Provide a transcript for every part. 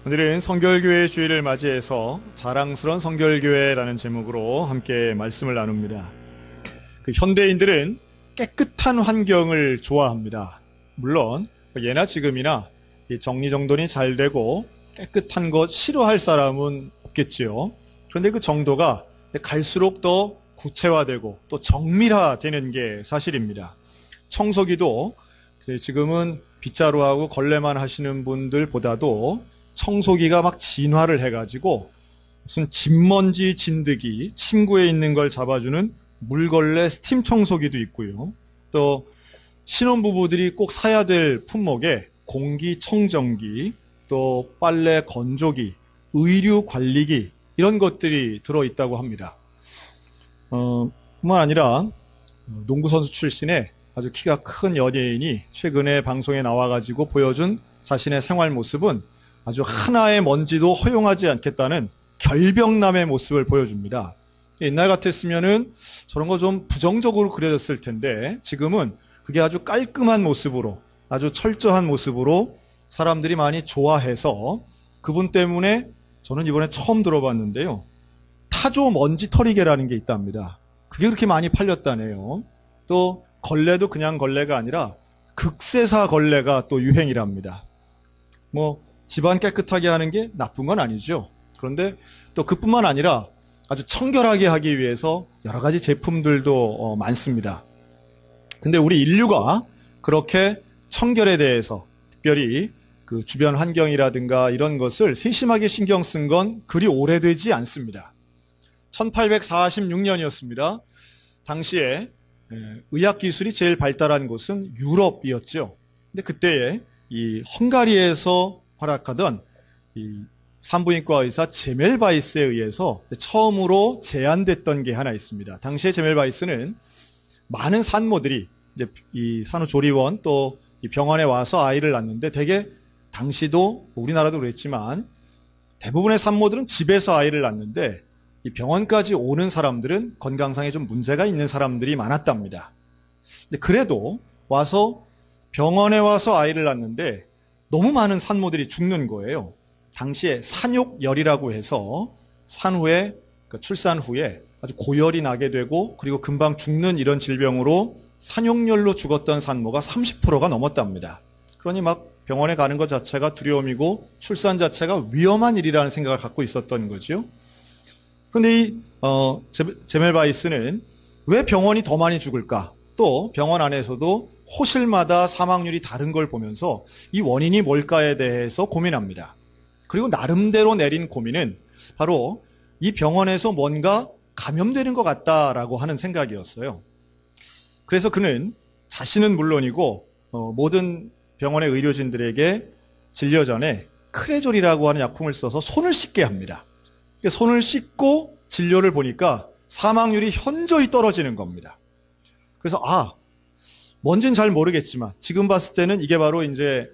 오늘은 성결교회 주일을 맞이해서 자랑스러운 성결교회라는 제목으로 함께 말씀을 나눕니다. 현대인들은 깨끗한 환경을 좋아합니다. 물론 예나 지금이나 정리정돈이 잘 되고 깨끗한 것 싫어할 사람은 없겠지요. 그런데 그 정도가 갈수록 더 구체화되고 또 정밀화되는 게 사실입니다. 청소기도 지금은 빗자루하고 걸레만 하시는 분들보다도 청소기가 막 진화를 해가지고 무슨 집먼지 진드기, 침구에 있는 걸 잡아주는 물걸레 스팀 청소기도 있고요. 또 신혼부부들이 꼭 사야 될 품목에 공기청정기, 또 빨래 건조기, 의류 관리기 이런 것들이 들어있다고 합니다. 뿐만 아니라 농구선수 출신의 아주 키가 큰 연예인이 최근에 방송에 나와가지고 보여준 자신의 생활 모습은 아주 하나의 먼지도 허용하지 않겠다는 결벽남의 모습을 보여줍니다. 옛날 같았으면은 저런 거 좀 부정적으로 그려졌을 텐데 지금은 그게 아주 깔끔한 모습으로 아주 철저한 모습으로 사람들이 많이 좋아해서 그분 때문에 저는 이번에 처음 들어봤는데요. 타조 먼지 털이개라는 게 있답니다. 그게 그렇게 많이 팔렸다네요. 또 걸레도 그냥 걸레가 아니라 극세사 걸레가 또 유행이랍니다. 집안 깨끗하게 하는 게 나쁜 건 아니죠. 그런데 또 그뿐만 아니라 아주 청결하게 하기 위해서 여러 가지 제품들도 많습니다. 근데 우리 인류가 그렇게 청결에 대해서 특별히 그 주변 환경이라든가 이런 것을 세심하게 신경 쓴 건 그리 오래되지 않습니다. 1846년이었습니다. 당시에 의학기술이 제일 발달한 곳은 유럽이었죠. 근데 그때에 이 헝가리에서 활약하던 이 산부인과 의사 제멜바이스에 의해서 처음으로 제안됐던 게 하나 있습니다. 당시에 제멜바이스는 많은 산모들이 이제 이 산후조리원 또 이 병원에 와서 아이를 낳는데 대개 당시도 우리나라도 그랬지만 대부분의 산모들은 집에서 아이를 낳는데 이 병원까지 오는 사람들은 건강상에 좀 문제가 있는 사람들이 많았답니다. 근데 그래도 와서 병원에 와서 아이를 낳는데 너무 많은 산모들이 죽는 거예요. 당시에 산욕열이라고 해서 산후에 출산 후에 아주 고열이 나게 되고 그리고 금방 죽는 이런 질병으로 산욕열로 죽었던 산모가 30%가 넘었답니다. 그러니 막 병원에 가는 것 자체가 두려움이고 출산 자체가 위험한 일이라는 생각을 갖고 있었던 거죠. 그런데 이 제멜바이스는 왜 병원이 더 많이 죽을까? 또 병원 안에서도 호실마다 사망률이 다른 걸 보면서 이 원인이 뭘까에 대해서 고민합니다. 그리고 나름대로 내린 고민은 바로 이 병원에서 뭔가 감염되는 것 같다라고 하는 생각이었어요. 그래서 그는 자신은 물론이고 모든 병원의 의료진들에게 진료 전에 크레졸이라고 하는 약품을 써서 손을 씻게 합니다. 손을 씻고 진료를 보니까 사망률이 현저히 떨어지는 겁니다. 그래서 뭔지는 잘 모르겠지만 지금 봤을 때는 이게 바로 이제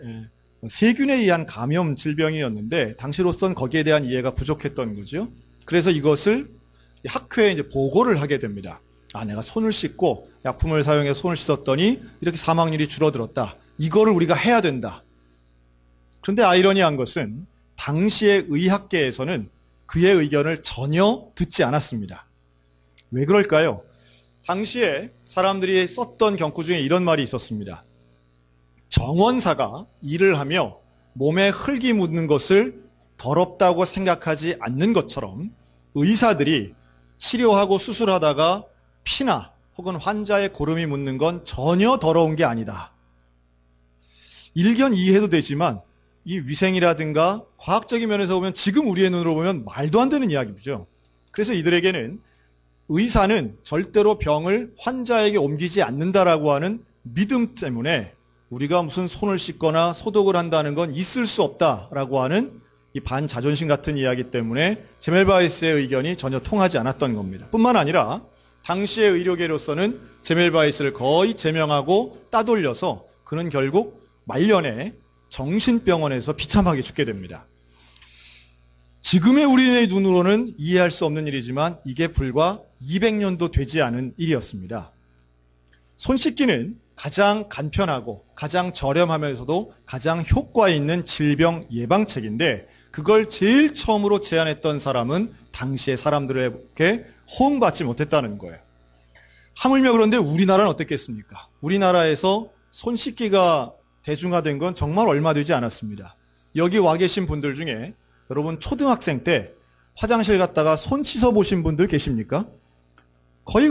세균에 의한 감염 질병이었는데 당시로선 거기에 대한 이해가 부족했던 거죠. 그래서 이것을 학회에 이제 보고를 하게 됩니다. 내가 손을 씻고 약품을 사용해 손을 씻었더니 이렇게 사망률이 줄어들었다. 이거를 우리가 해야 된다. 그런데 아이러니한 것은 당시의 의학계에서는 그의 의견을 전혀 듣지 않았습니다. 왜 그럴까요? 당시에 사람들이 썼던 경구 중에 이런 말이 있었습니다. 정원사가 일을 하며 몸에 흙이 묻는 것을 더럽다고 생각하지 않는 것처럼 의사들이 치료하고 수술하다가 피나 혹은 환자의 고름이 묻는 건 전혀 더러운 게 아니다. 일견 이해도 되지만 이 위생이라든가 과학적인 면에서 보면 지금 우리의 눈으로 보면 말도 안 되는 이야기죠. 그래서 이들에게는 의사는 절대로 병을 환자에게 옮기지 않는다라고 하는 믿음 때문에 우리가 무슨 손을 씻거나 소독을 한다는 건 있을 수 없다라고 하는 이 반자존심 같은 이야기 때문에 제멜바이스의 의견이 전혀 통하지 않았던 겁니다. 뿐만 아니라 당시의 의료계로서는 제멜바이스를 거의 제명하고 따돌려서 그는 결국 말년에 정신병원에서 비참하게 죽게 됩니다. 지금의 우리의 눈으로는 이해할 수 없는 일이지만 이게 불과 200년도 되지 않은 일이었습니다. 손 씻기는 가장 간편하고 가장 저렴하면서도 가장 효과 있는 질병 예방책인데 그걸 제일 처음으로 제안했던 사람은 당시의 사람들에게 호응받지 못했다는 거예요. 하물며 그런데 우리나라는 어땠겠습니까? 우리나라에서 손 씻기가 대중화된 건 정말 얼마 되지 않았습니다. 여기 와 계신 분들 중에 여러분 초등학생 때 화장실 갔다가 손 씻어 보신 분들 계십니까? 거의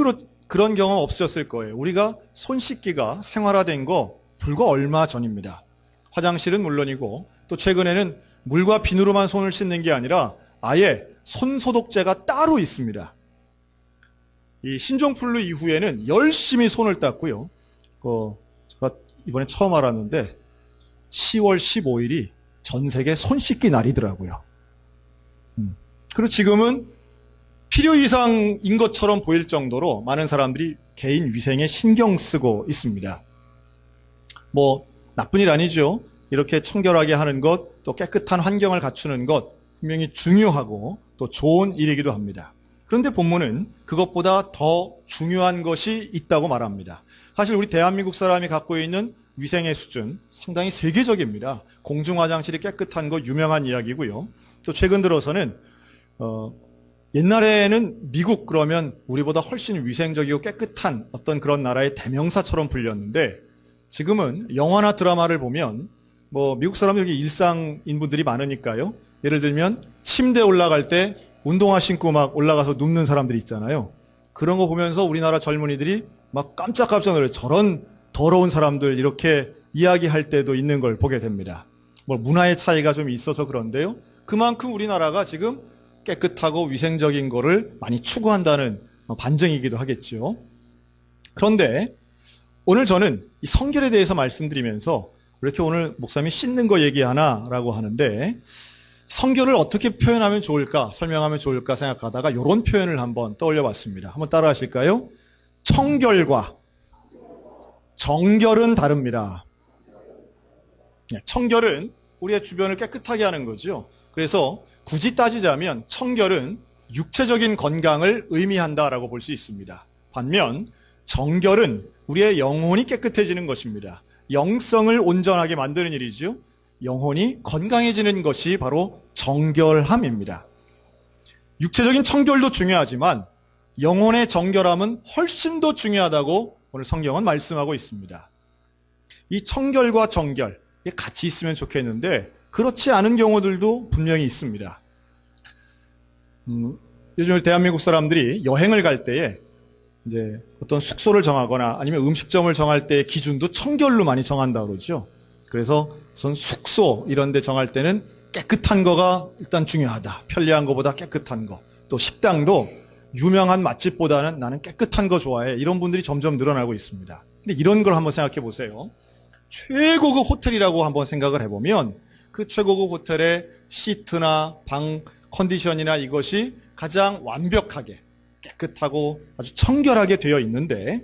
그런 경험 없으셨을 거예요. 우리가 손 씻기가 생활화된 거 불과 얼마 전입니다. 화장실은 물론이고 또 최근에는 물과 비누로만 손을 씻는 게 아니라 아예 손 소독제가 따로 있습니다. 이 신종플루 이후에는 열심히 손을 닦고요. 제가 이번에 처음 알았는데 10월 15일이 전 세계 손 씻기 날이더라고요. 그리고 지금은 필요 이상인 것처럼 보일 정도로 많은 사람들이 개인 위생에 신경 쓰고 있습니다. 뭐 나쁜 일 아니죠. 이렇게 청결하게 하는 것, 또 깨끗한 환경을 갖추는 것 분명히 중요하고 또 좋은 일이기도 합니다. 그런데 본문은 그것보다 더 중요한 것이 있다고 말합니다. 사실 우리 대한민국 사람이 갖고 있는 위생의 수준 상당히 세계적입니다. 공중화장실이 깨끗한 거 유명한 이야기고요. 또 최근 들어서는 옛날에는 미국 그러면 우리보다 훨씬 위생적이고 깨끗한 어떤 그런 나라의 대명사처럼 불렸는데 지금은 영화나 드라마를 보면 뭐 미국 사람들이 일상인 분들이 많으니까요. 예를 들면 침대 올라갈 때 운동화 신고 막 올라가서 눕는 사람들이 있잖아요. 그런 거 보면서 우리나라 젊은이들이 막 깜짝깜짝 놀라요. 저런 더러운 사람들 이렇게 이야기할 때도 있는 걸 보게 됩니다. 뭐 문화의 차이가 좀 있어서 그런데요. 그만큼 우리나라가 지금 깨끗하고 위생적인 거를 많이 추구한다는 반증이기도 하겠죠. 그런데 오늘 저는 이 성결에 대해서 말씀드리면서 이렇게 오늘 목사님이 씻는 거 얘기하나라고 하는데 성결을 어떻게 표현하면 좋을까, 설명하면 좋을까 생각하다가 이런 표현을 한번 떠올려 봤습니다. 한번 따라 하실까요? 청결과 정결은 다릅니다. 청결은 우리의 주변을 깨끗하게 하는 거죠. 그래서 굳이 따지자면 청결은 육체적인 건강을 의미한다라고 볼 수 있습니다. 반면 정결은 우리의 영혼이 깨끗해지는 것입니다. 영성을 온전하게 만드는 일이죠. 영혼이 건강해지는 것이 바로 정결함입니다. 육체적인 청결도 중요하지만 영혼의 정결함은 훨씬 더 중요하다고 오늘 성경은 말씀하고 있습니다. 이 청결과 정결 같이 있으면 좋겠는데 그렇지 않은 경우들도 분명히 있습니다. 요즘 대한민국 사람들이 여행을 갈 때에 이제 어떤 숙소를 정하거나 아니면 음식점을 정할 때의 기준도 청결로 많이 정한다고 그러죠. 그래서 우선 숙소 이런 데 정할 때는 깨끗한 거가 일단 중요하다. 편리한 거보다 깨끗한 거. 또 식당도 유명한 맛집보다는 나는 깨끗한 거 좋아해. 이런 분들이 점점 늘어나고 있습니다. 근데 이런 걸 한번 생각해 보세요. 최고급 호텔이라고 한번 생각을 해보면 그 최고급 호텔의 시트나 방 컨디션이나 이것이 가장 완벽하게 깨끗하고 아주 청결하게 되어 있는데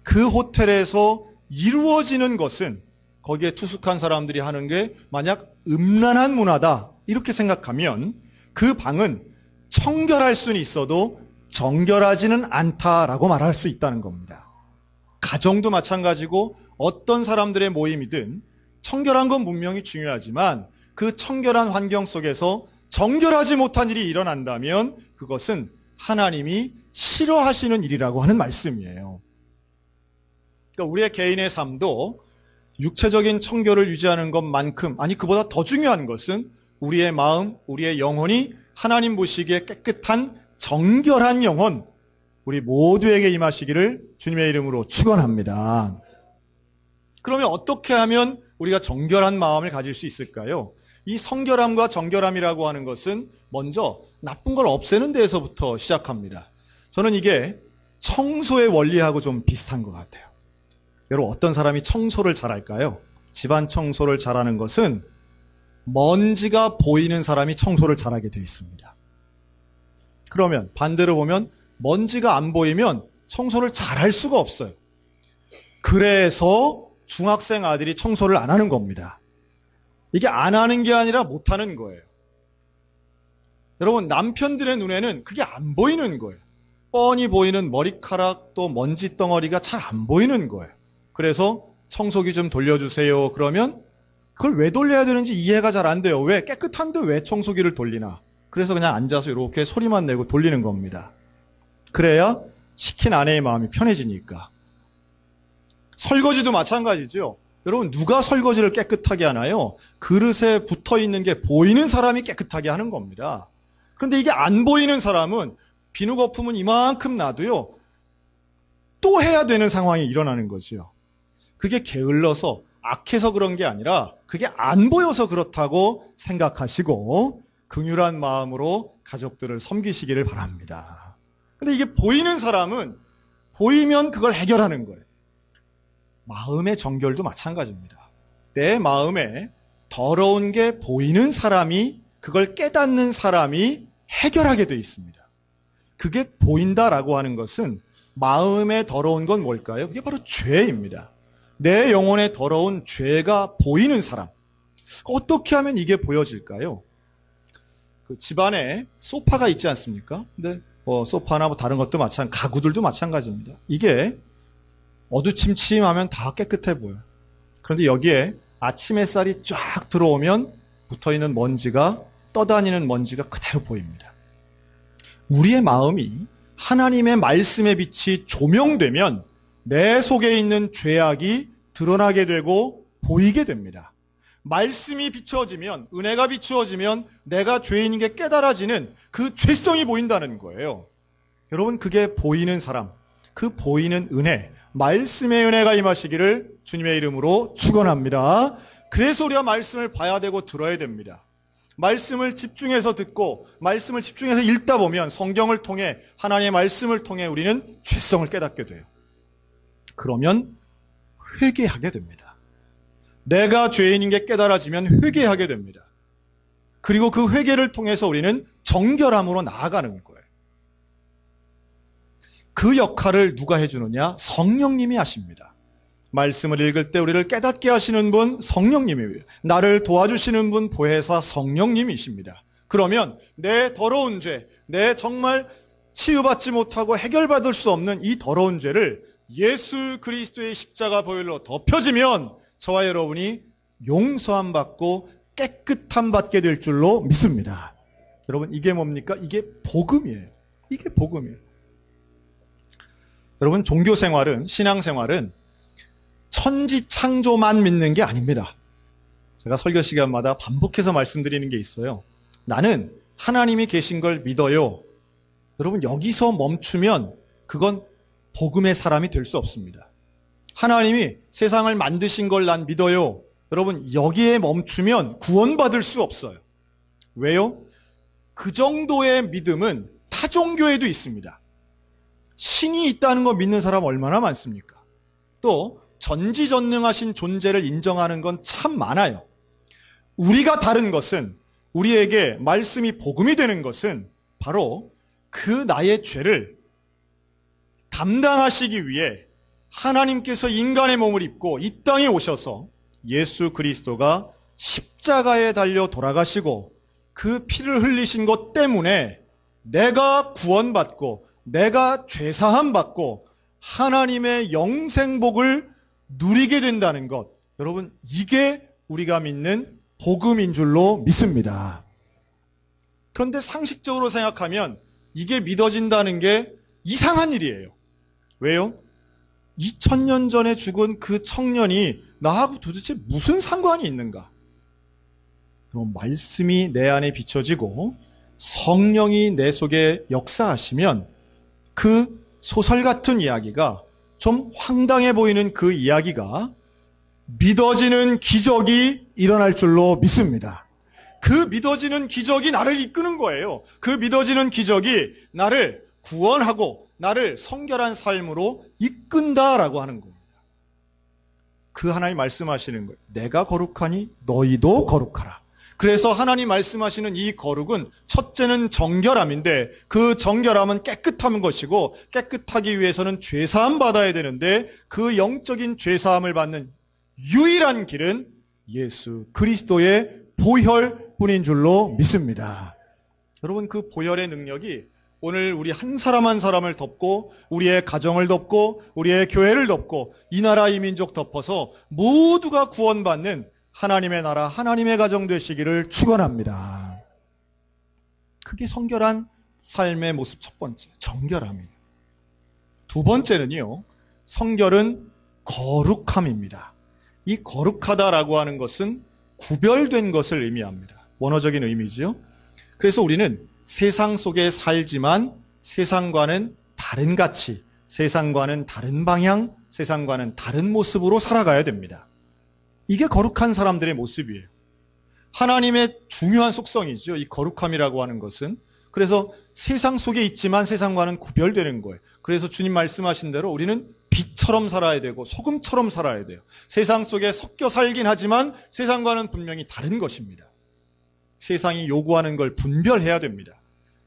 그 호텔에서 이루어지는 것은 거기에 투숙한 사람들이 하는 게 만약 음란한 문화다 이렇게 생각하면 그 방은 청결할 수는 있어도 정결하지는 않다라고 말할 수 있다는 겁니다. 가정도 마찬가지고 어떤 사람들의 모임이든 청결한 건 분명히 중요하지만 그 청결한 환경 속에서 정결하지 못한 일이 일어난다면 그것은 하나님이 싫어하시는 일이라고 하는 말씀이에요. 그러니까 우리의 개인의 삶도 육체적인 청결을 유지하는 것만큼 아니 그보다 더 중요한 것은 우리의 마음, 우리의 영혼이 하나님 보시기에 깨끗한 정결한 영혼 우리 모두에게 임하시기를 주님의 이름으로 축원합니다. 그러면 어떻게 하면 우리가 정결한 마음을 가질 수 있을까요? 이 성결함과 정결함이라고 하는 것은 먼저 나쁜 걸 없애는 데에서부터 시작합니다. 저는 이게 청소의 원리하고 좀 비슷한 것 같아요. 여러분 어떤 사람이 청소를 잘할까요? 집안 청소를 잘하는 것은 먼지가 보이는 사람이 청소를 잘하게 되어 있습니다. 그러면 반대로 보면 먼지가 안 보이면 청소를 잘할 수가 없어요. 그래서 중학생 아들이 청소를 안 하는 겁니다. 이게 안 하는 게 아니라 못 하는 거예요. 여러분 남편들의 눈에는 그게 안 보이는 거예요. 뻔히 보이는 머리카락 또 먼지 덩어리가 잘 안 보이는 거예요. 그래서 청소기 좀 돌려주세요. 그러면 그걸 왜 돌려야 되는지 이해가 잘 안 돼요. 왜? 깨끗한데 왜 청소기를 돌리나? 그래서 그냥 앉아서 이렇게 소리만 내고 돌리는 겁니다. 그래야 시킨 아내의 마음이 편해지니까. 설거지도 마찬가지죠. 여러분, 누가 설거지를 깨끗하게 하나요? 그릇에 붙어 있는 게 보이는 사람이 깨끗하게 하는 겁니다. 그런데 이게 안 보이는 사람은 비누 거품은 이만큼 놔도요, 또 해야 되는 상황이 일어나는 거죠. 그게 게을러서 악해서 그런 게 아니라 그게 안 보여서 그렇다고 생각하시고 긍휼한 마음으로 가족들을 섬기시기를 바랍니다. 근데 이게 보이는 사람은 보이면 그걸 해결하는 거예요. 마음의 정결도 마찬가지입니다. 내 마음에 더러운 게 보이는 사람이, 그걸 깨닫는 사람이 해결하게 돼 있습니다. 그게 보인다라고 하는 것은 마음에 더러운 건 뭘까요? 그게 바로 죄입니다. 내 영혼에 더러운 죄가 보이는 사람. 어떻게 하면 이게 보여질까요? 그 집안에 소파가 있지 않습니까? 근데 소파나 다른 것도 가구들도 마찬가지입니다. 이게 어두침침하면 다 깨끗해 보여요. 그런데 여기에 아침 햇살이 쫙 들어오면 붙어있는 먼지가, 떠다니는 먼지가 그대로 보입니다. 우리의 마음이 하나님의 말씀의 빛이 조명되면 내 속에 있는 죄악이 드러나게 되고 보이게 됩니다. 말씀이 비추어지면, 은혜가 비추어지면 내가 죄인인 게 깨달아지는 그 죄성이 보인다는 거예요. 여러분, 그게 보이는 사람, 그 보이는 은혜, 말씀의 은혜가 임하시기를 주님의 이름으로 축원합니다. 그래서 우리가 말씀을 봐야 되고 들어야 됩니다. 말씀을 집중해서 듣고 말씀을 집중해서 읽다 보면 성경을 통해, 하나님의 말씀을 통해 우리는 죄성을 깨닫게 돼요. 그러면 회개하게 됩니다. 내가 죄인인 게 깨달아지면 회개하게 됩니다. 그리고 그 회개를 통해서 우리는 정결함으로 나아가는 거예요. 그 역할을 누가 해주느냐? 성령님이 하십니다. 말씀을 읽을 때 우리를 깨닫게 하시는 분 성령님이에요. 나를 도와주시는 분 보혜사 성령님이십니다. 그러면 내 더러운 죄, 내 정말 치유받지 못하고 해결받을 수 없는 이 더러운 죄를 예수 그리스도의 십자가 보혈로 덮여지면 저와 여러분이 용서함 받고 깨끗함 받게 될 줄로 믿습니다. 여러분, 이게 뭡니까? 이게 복음이에요. 이게 복음이에요. 여러분, 종교 생활은, 신앙 생활은 천지 창조만 믿는 게 아닙니다. 제가 설교 시간마다 반복해서 말씀드리는 게 있어요. 나는 하나님이 계신 걸 믿어요. 여러분, 여기서 멈추면 그건 복음의 사람이 될 수 없습니다. 하나님이 세상을 만드신 걸 난 믿어요. 여러분, 여기에 멈추면 구원받을 수 없어요. 왜요? 그 정도의 믿음은 타 종교에도 있습니다. 신이 있다는 거 믿는 사람 얼마나 많습니까? 또 전지전능하신 존재를 인정하는 건 참 많아요. 우리가 다른 것은, 우리에게 말씀이 복음이 되는 것은 바로 그 나의 죄를 담당하시기 위해 하나님께서 인간의 몸을 입고 이 땅에 오셔서 예수 그리스도가 십자가에 달려 돌아가시고 그 피를 흘리신 것 때문에 내가 구원받고 내가 죄사함 받고 하나님의 영생복을 누리게 된다는 것. 여러분, 이게 우리가 믿는 복음인 줄로 믿습니다. 그런데 상식적으로 생각하면 이게 믿어진다는 게 이상한 일이에요. 왜요? 2000년 전에 죽은 그 청년이 나하고 도대체 무슨 상관이 있는가? 그럼 말씀이 내 안에 비춰지고 성령이 내 속에 역사하시면 그 소설 같은 이야기가, 좀 황당해 보이는 그 이야기가 믿어지는 기적이 일어날 줄로 믿습니다. 그 믿어지는 기적이 나를 이끄는 거예요. 그 믿어지는 기적이 나를 구원하고 나를 성결한 삶으로 이끈다라고 하는 겁니다. 그 하나님 말씀하시는 거예요. 내가 거룩하니 너희도 거룩하라. 그래서 하나님 말씀하시는 이 거룩은 첫째는 정결함인데, 그 정결함은 깨끗한 것이고, 깨끗하기 위해서는 죄사함 받아야 되는데, 그 영적인 죄사함을 받는 유일한 길은 예수 그리스도의 보혈뿐인 줄로 믿습니다. 여러분, 그 보혈의 능력이 오늘 우리 한 사람 한 사람을 덮고, 우리의 가정을 덮고, 우리의 교회를 덮고, 이 나라 이 민족 덮어서 모두가 구원받는 하나님의 나라, 하나님의 가정 되시기를 축원합니다. 그게 성결한 삶의 모습 첫 번째, 정결함이에요. 두 번째는요, 성결은 거룩함입니다. 이 거룩하다라고 하는 것은 구별된 것을 의미합니다. 원어적인 의미죠. 그래서 우리는 세상 속에 살지만 세상과는 다른 가치, 세상과는 다른 방향, 세상과는 다른 모습으로 살아가야 됩니다. 이게 거룩한 사람들의 모습이에요. 하나님의 중요한 속성이죠. 이 거룩함이라고 하는 것은. 그래서 세상 속에 있지만 세상과는 구별되는 거예요. 그래서 주님 말씀하신 대로 우리는 빛처럼 살아야 되고 소금처럼 살아야 돼요. 세상 속에 섞여 살긴 하지만 세상과는 분명히 다른 것입니다. 세상이 요구하는 걸 분별해야 됩니다.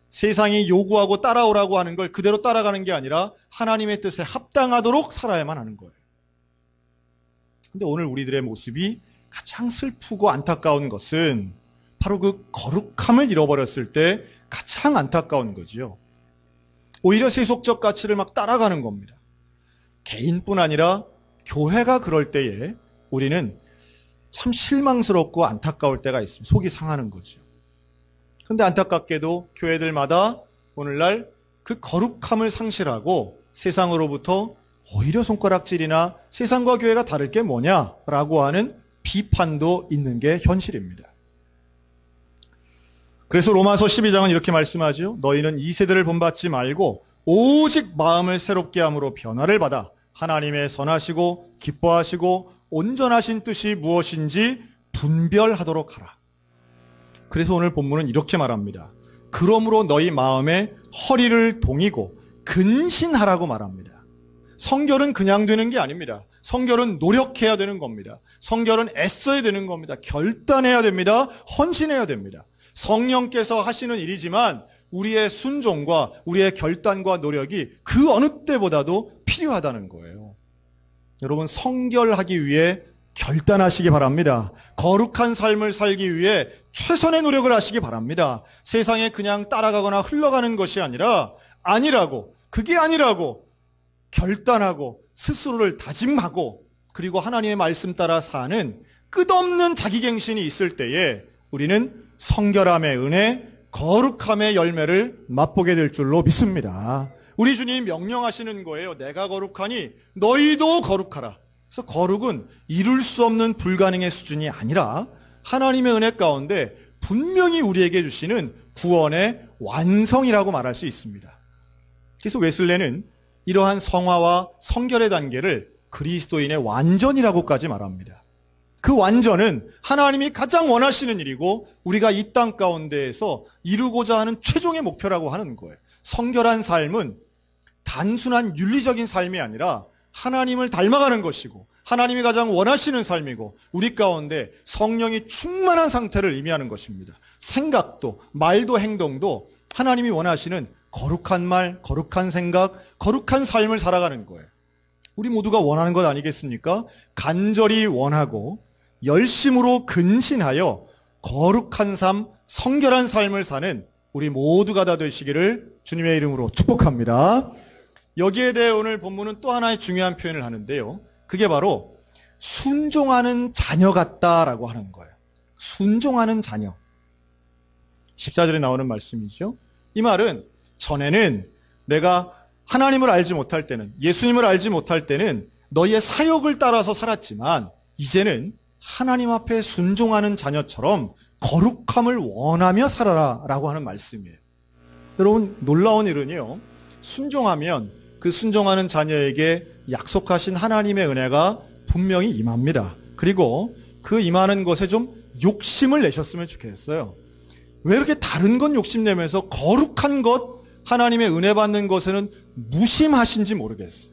세상이 요구하고 따라오라고 하는 걸 그대로 따라가는 게 아니라 하나님의 뜻에 합당하도록 살아야만 하는 거예요. 근데 오늘 우리들의 모습이 가장 슬프고 안타까운 것은 바로 그 거룩함을 잃어버렸을 때 가장 안타까운 거지요. 오히려 세속적 가치를 막 따라가는 겁니다. 개인뿐 아니라 교회가 그럴 때에 우리는 참 실망스럽고 안타까울 때가 있습니다. 속이 상하는 거죠. 그런데 안타깝게도 교회들마다 오늘날 그 거룩함을 상실하고 세상으로부터 오히려 손가락질이나 세상과 교회가 다를 게 뭐냐라고 하는 비판도 있는 게 현실입니다. 그래서 로마서 12장은 이렇게 말씀하죠. 너희는 이 세대를 본받지 말고 오직 마음을 새롭게 함으로 변화를 받아 하나님의 선하시고 기뻐하시고 온전하신 뜻이 무엇인지 분별하도록 하라. 그래서 오늘 본문은 이렇게 말합니다. 그러므로 너희 마음에 허리를 동이고 근신하라고 말합니다. 성결은 그냥 되는 게 아닙니다. 성결은 노력해야 되는 겁니다. 성결은 애써야 되는 겁니다. 결단해야 됩니다. 헌신해야 됩니다. 성령께서 하시는 일이지만 우리의 순종과 우리의 결단과 노력이 그 어느 때보다도 필요하다는 거예요. 여러분, 성결하기 위해 결단하시기 바랍니다. 거룩한 삶을 살기 위해 최선의 노력을 하시기 바랍니다. 세상에 그냥 따라가거나 흘러가는 것이 아니라고 그게 아니라고 결단하고 스스로를 다짐하고 그리고 하나님의 말씀 따라 사는 끝없는 자기갱신이 있을 때에 우리는 성결함의 은혜, 거룩함의 열매를 맛보게 될 줄로 믿습니다. 우리 주님 명령하시는 거예요. 내가 거룩하니 너희도 거룩하라. 그래서 거룩은 이룰 수 없는 불가능의 수준이 아니라 하나님의 은혜 가운데 분명히 우리에게 주시는 구원의 완성이라고 말할 수 있습니다. 그래서 웨슬레는 이러한 성화와 성결의 단계를 그리스도인의 완전이라고까지 말합니다. 그 완전은 하나님이 가장 원하시는 일이고 우리가 이 땅 가운데에서 이루고자 하는 최종의 목표라고 하는 거예요. 성결한 삶은 단순한 윤리적인 삶이 아니라 하나님을 닮아가는 것이고 하나님이 가장 원하시는 삶이고 우리 가운데 성령이 충만한 상태를 의미하는 것입니다. 생각도 말도 행동도 하나님이 원하시는 거룩한 말, 거룩한 생각, 거룩한 삶을 살아가는 거예요. 우리 모두가 원하는 것 아니겠습니까? 간절히 원하고 열심으로 근신하여 거룩한 삶, 성결한 삶을 사는 우리 모두가 다 되시기를 주님의 이름으로 축복합니다. 여기에 대해 오늘 본문은 또 하나의 중요한 표현을 하는데요. 그게 바로 순종하는 자녀 같다라고 하는 거예요. 순종하는 자녀. 14절에 나오는 말씀이죠. 이 말은 전에는 내가 하나님을 알지 못할 때는, 예수님을 알지 못할 때는 너희의 사욕을 따라서 살았지만 이제는 하나님 앞에 순종하는 자녀처럼 거룩함을 원하며 살아라 라고 하는 말씀이에요. 여러분, 놀라운 일은요, 순종하면 그 순종하는 자녀에게 약속하신 하나님의 은혜가 분명히 임합니다. 그리고 그 임하는 것에 좀 욕심을 내셨으면 좋겠어요. 왜 이렇게 다른 건 욕심내면서 거룩한 것, 하나님의 은혜 받는 것에는 무심하신지 모르겠어요.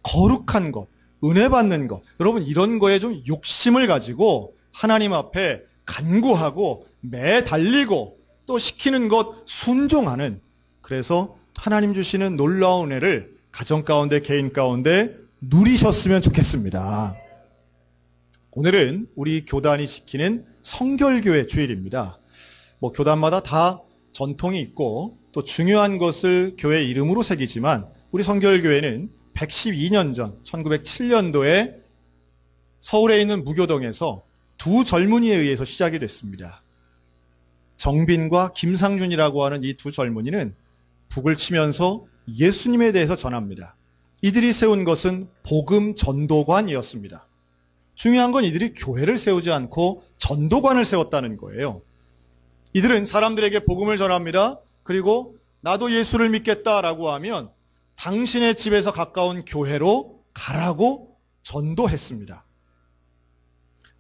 거룩한 것, 은혜 받는 것, 여러분 이런 거에 좀 욕심을 가지고 하나님 앞에 간구하고 매달리고 또 시키는 것 순종하는, 그래서 하나님 주시는 놀라운 은혜를 가정 가운데 개인 가운데 누리셨으면 좋겠습니다. 오늘은 우리 교단이 지키는 성결교회 주일입니다. 교단마다 다 전통이 있고 또 중요한 것을 교회 이름으로 새기지만 우리 성결교회는 112년 전 1907년도에 서울에 있는 무교동에서 두 젊은이에 의해서 시작이 됐습니다. 정빈과 김상준이라고 하는 이 두 젊은이는 북을 치면서 예수님에 대해서 전합니다. 이들이 세운 것은 복음 전도관이었습니다. 중요한 건 이들이 교회를 세우지 않고 전도관을 세웠다는 거예요. 이들은 사람들에게 복음을 전합니다. 그리고 나도 예수를 믿겠다라고 하면 당신의 집에서 가까운 교회로 가라고 전도했습니다.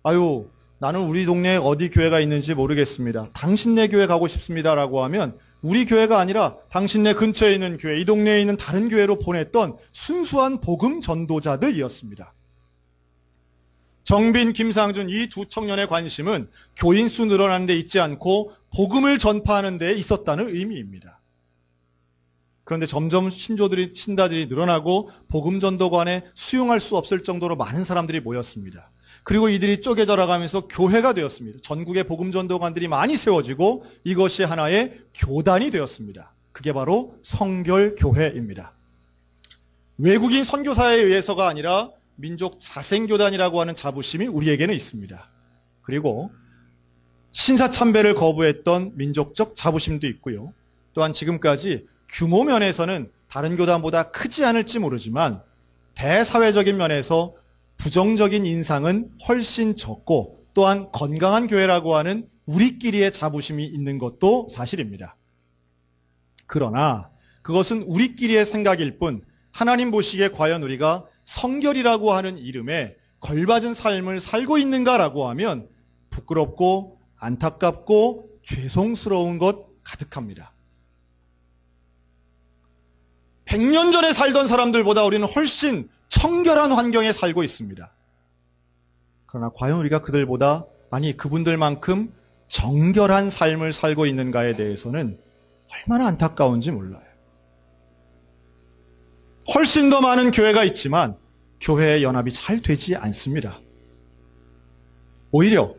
아유, 나는 우리 동네에 어디 교회가 있는지 모르겠습니다. 당신네 교회 가고 싶습니다라고 하면 우리 교회가 아니라 당신네 근처에 있는 교회, 이 동네에 있는 다른 교회로 보냈던 순수한 복음 전도자들이었습니다. 정빈, 김상준 이 두 청년의 관심은 교인 수 늘어나는 데 있지 않고 복음을 전파하는 데 있었다는 의미입니다. 그런데 점점 신자들이 늘어나고 복음 전도관에 수용할 수 없을 정도로 많은 사람들이 모였습니다. 그리고 이들이 쪼개져나가면서 교회가 되었습니다. 전국에 복음 전도관들이 많이 세워지고 이것이 하나의 교단이 되었습니다. 그게 바로 성결교회입니다. 외국인 선교사에 의해서가 아니라 민족 자생교단이라고 하는 자부심이 우리에게는 있습니다. 그리고 신사참배를 거부했던 민족적 자부심도 있고요. 또한 지금까지 규모 면에서는 다른 교단보다 크지 않을지 모르지만 대사회적인 면에서 부정적인 인상은 훨씬 적고 또한 건강한 교회라고 하는 우리끼리의 자부심이 있는 것도 사실입니다. 그러나 그것은 우리끼리의 생각일 뿐 하나님 보시기에 과연 우리가 성결이라고 하는 이름에 걸맞은 삶을 살고 있는가라고 하면 부끄럽고 안타깝고 죄송스러운 것 가득합니다. 100년 전에 살던 사람들보다 우리는 훨씬 청결한 환경에 살고 있습니다. 그러나 과연 우리가 그들보다, 아니 그분들만큼 정결한 삶을 살고 있는가에 대해서는 얼마나 안타까운지 몰라요. 훨씬 더 많은 교회가 있지만 교회의 연합이 잘 되지 않습니다. 오히려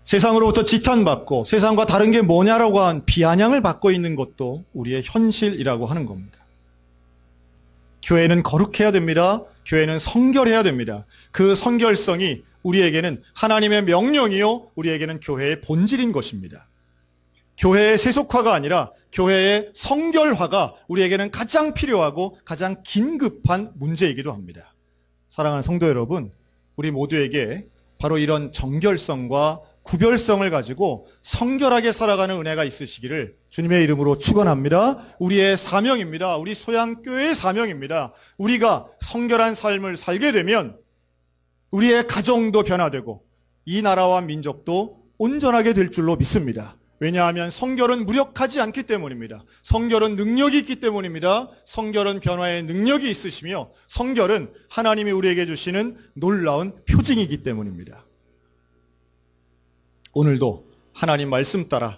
세상으로부터 지탄받고 세상과 다른 게 뭐냐라고 한 비아냥을 받고 있는 것도 우리의 현실이라고 하는 겁니다. 교회는 거룩해야 됩니다. 교회는 성결해야 됩니다. 그 성결성이 우리에게는 하나님의 명령이요, 우리에게는 교회의 본질인 것입니다. 교회의 세속화가 아니라 교회의 성결화가 우리에게는 가장 필요하고 가장 긴급한 문제이기도 합니다. 사랑하는 성도 여러분, 우리 모두에게 바로 이런 정결성과 구별성을 가지고 성결하게 살아가는 은혜가 있으시기를 주님의 이름으로 축원합니다. 우리의 사명입니다. 우리 소양교회의 사명입니다. 우리가 성결한 삶을 살게 되면 우리의 가정도 변화되고 이 나라와 민족도 온전하게 될 줄로 믿습니다. 왜냐하면 성결은 무력하지 않기 때문입니다. 성결은 능력이 있기 때문입니다. 성결은 변화의 능력이 있으시며 성결은 하나님이 우리에게 주시는 놀라운 표징이기 때문입니다. 오늘도 하나님 말씀 따라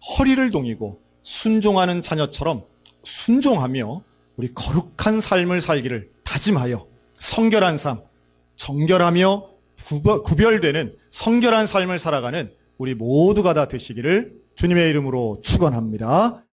허리를 동이고 순종하는 자녀처럼 순종하며 우리 거룩한 삶을 살기를 다짐하여 성결한 삶, 정결하며 구별되는 성결한 삶을 살아가는 우리 모두가 다 되시기를 주님의 이름으로 축원합니다.